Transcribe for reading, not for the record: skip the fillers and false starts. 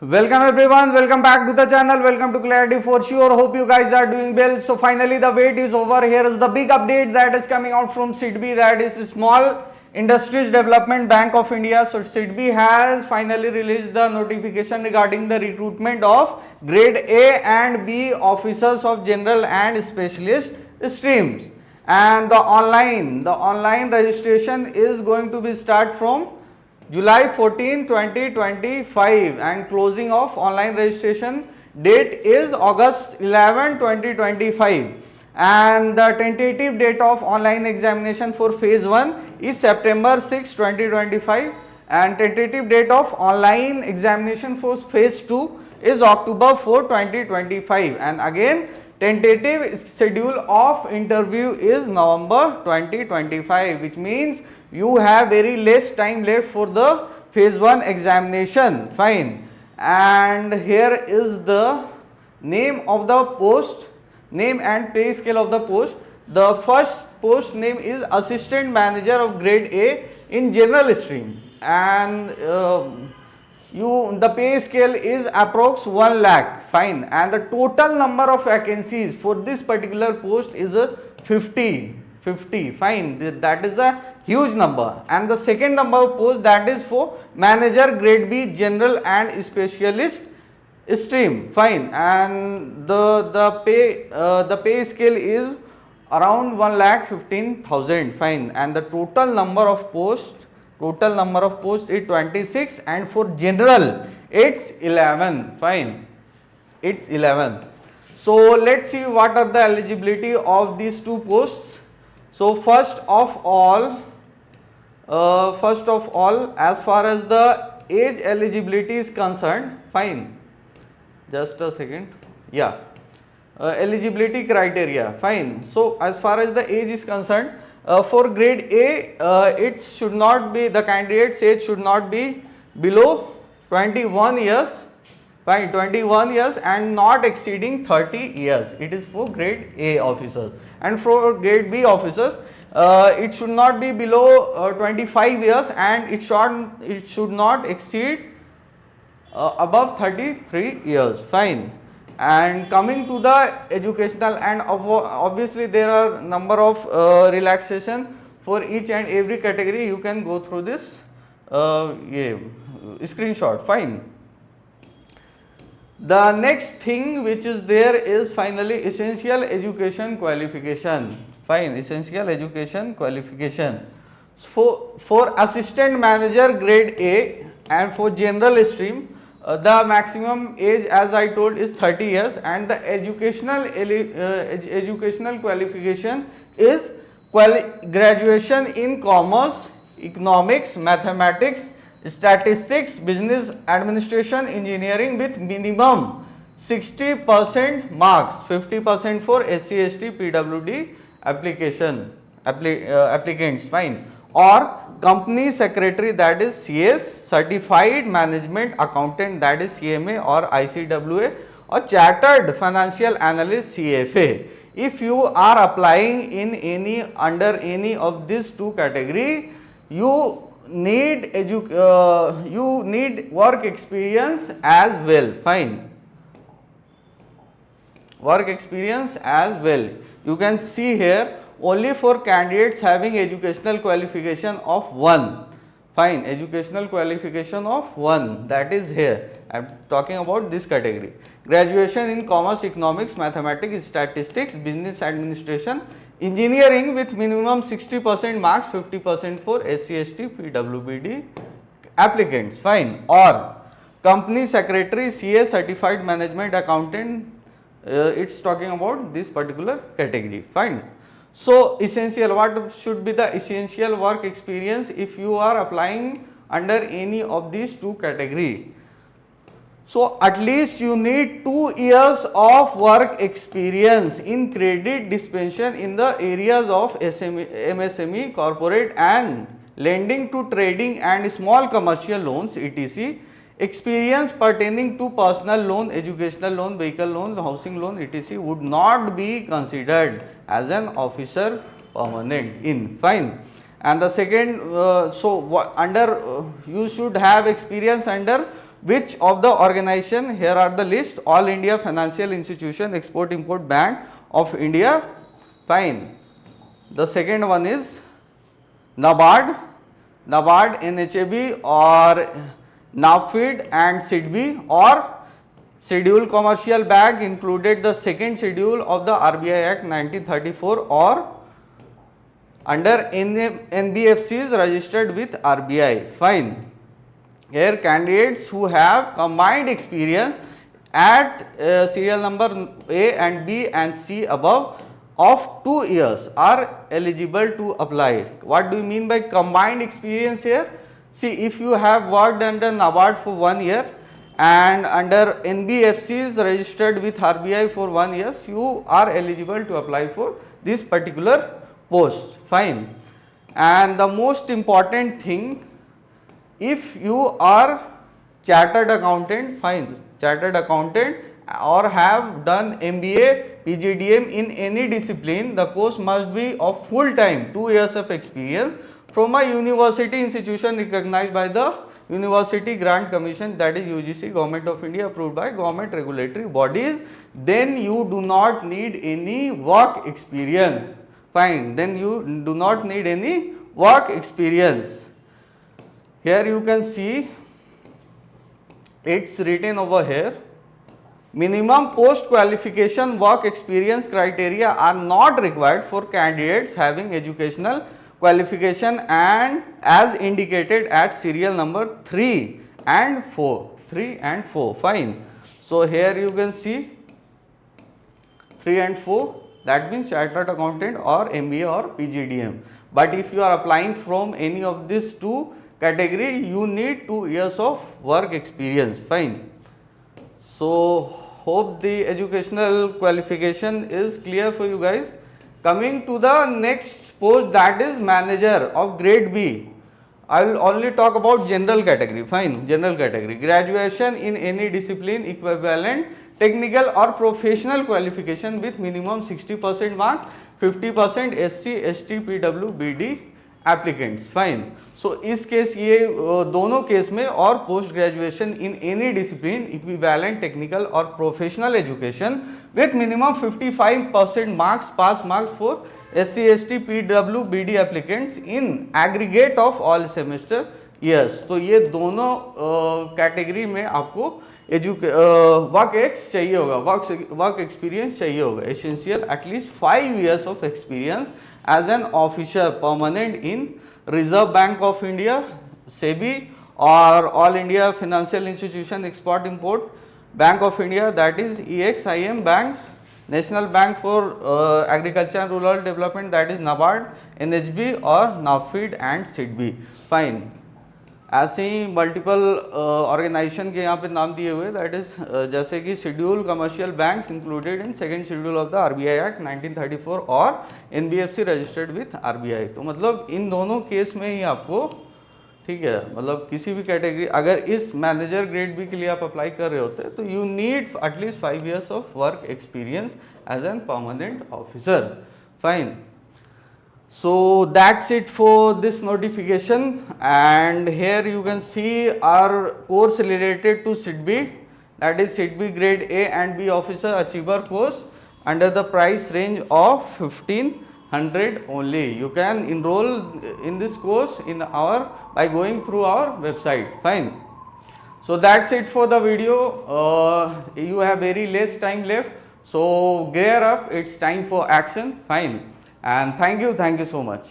Welcome everyone, welcome back to the channel, welcome to Clarity for sure. Hope you guys are doing well. So finally the wait is over. Here is the big update that is coming out from SIDBI, that is Small Industries Development Bank of India. So SIDBI has finally released the notification regarding the recruitment of grade A and B officers of general and specialist streams. And the online registration is going to be start from July 14, 2025, and closing of online registration date is August 11, 2025, and the tentative date of online examination for phase 1 is September 6, 2025, and tentative date of online examination for phase 2 is October 4, 2025, and again tentative schedule of interview is November 2025, which means you have very less time left for the phase 1 examination. Fine. And here is the name of the post, name and pay scale of the post. The first post name is assistant manager of grade A in general stream, and the pay scale is approx 1 lakh. Fine. And the total number of vacancies for this particular post is 50. Fine, that is a huge number. And the second number of post, that is for manager grade B general and specialist stream. Fine. And the pay scale is around 1,15,000. Fine. And the total number of posts is 26, and for general it's 11. Fine, it's 11. So let's see what are the eligibility of these two posts. So first of all, as far as the age eligibility is concerned, fine, just a second, yeah, eligibility criteria, fine. So as far as the age is concerned, for grade A, it should not be, the candidate's age should not be below 21 years, fine, 21 years and not exceeding 30 years. It is for grade A officers. And for grade B officers, it should not be below 25 years and it should not exceed above 33 years. Fine. And coming to the educational, and obviously there are number of relaxation for each and every category. You can go through this screenshot. Fine. The next thing which is there is finally essential education qualification. Fine, essential education qualification. For assistant manager grade A and for general stream, the maximum age, as I told, is 30 years, and the educational qualification is graduation in commerce, economics, mathematics, statistics, business administration, engineering with minimum 60% marks, 50% for SC, ST, PWD applicants, fine, or company secretary, that is CS, certified management accountant, that is CMA or ICWA, or chartered financial analyst, CFA. If you are applying in under any of these two category, you need work experience as well. Fine, work experience as well. You can see here only for candidates having educational qualification of 1. Fine, educational qualification of 1, that is here. I am talking about this category. Graduation in commerce, economics, mathematics, statistics, business administration, engineering with minimum 60% marks, 50% for SC, ST, PWD applicants. Fine. Or company secretary, CA, certified management accountant, it's talking about this particular category. Fine. So essential, what should be the essential work experience if you are applying under any of these two category? So at least you need 2 years of work experience in credit dispensation in the areas of MSME, corporate and lending to trading and small commercial loans, etc. Experience pertaining to personal loan, educational loan, vehicle loan, housing loan, etc. would not be considered as an officer permanent in. Fine. And the second, you should have experience under Which of the organization, here are the list: All India Financial Institution, Export Import Bank of India, fine. The second one is NABARD, NHAB, or NAFID and SIDBI, or Schedule Commercial Bank included the second schedule of the RBI Act 1934, or under NBFCs registered with RBI, fine. Here candidates who have combined experience at serial number A and B and C above of 2 years are eligible to apply. What do you mean by combined experience here? See, if you have worked under NABARD for 1 year and under NBFCs registered with RBI for 1 year, you are eligible to apply for this particular post, fine. And the most important thing, if you are chartered accountant, fine, chartered accountant, or have done MBA, PGDM in any discipline, the course must be of full time, 2 years of experience from a university institution recognized by the University Grant Commission, that is UGC, Government of India, approved by government regulatory bodies. Then you do not need any work experience, fine, then you do not need any work experience. Here you can see it's written over here, minimum post qualification work experience criteria are not required for candidates having educational qualification and as indicated at serial number 3 and 4, fine. So here you can see 3 and 4, that means chartered accountant or MBA or PGDM. But if you are applying from any of these two category, you need 2 years of work experience, fine. So hope the educational qualification is clear for you guys. Coming to the next post, that is manager of grade B. I will only talk about general category, fine, general category. Graduation in any discipline equivalent technical or professional qualification with minimum 60% mark, 50% SC, ST, PW, BD applicants, fine. So इस case ये दोनों case में और post graduation in any discipline equivalent technical और professional education with minimum 55% marks pass marks for SC, ST, PW, BD applicants in aggregate of all semester years. तो ये दोनों category में आपको वर्क एक्स चाहिए होगा, वर्क एक्सपीरियंस चाहिए होगा, essential at least 5 years of experience as an officer permanent in Reserve Bank of India, SEBI, or All India Financial Institution, Export Import Bank of India, that is EXIM Bank, National Bank for Agriculture and Rural Development, that is NABARD, NHB, or NAFID and SIDBI, fine. ऐसे ही multiple organisation के यहाँ पे नाम दिए हुए, that is जैसे कि schedule commercial banks included in second schedule of the RBI act 1934 और एनबीएफसी रजिस्टर्ड विथ आरबीआई. तो मतलब इन दोनों केस में ही आपको, ठीक है, मतलब किसी भी कैटेगरी, अगर इस मैनेजर ग्रेड बी के लिए आप अप्लाई कर रहे होते तो you need at least 5 years of work experience as an permanent officer, fine. So that's it for this notification, and here you can see our course related to SIDBI, that is SIDBI grade A and B officer achiever course under the price range of 1500 only. You can enroll in this course by going through our website, fine. So that's it for the video. You have very less time left, so gear up, it's time for action, fine. And thank you so much.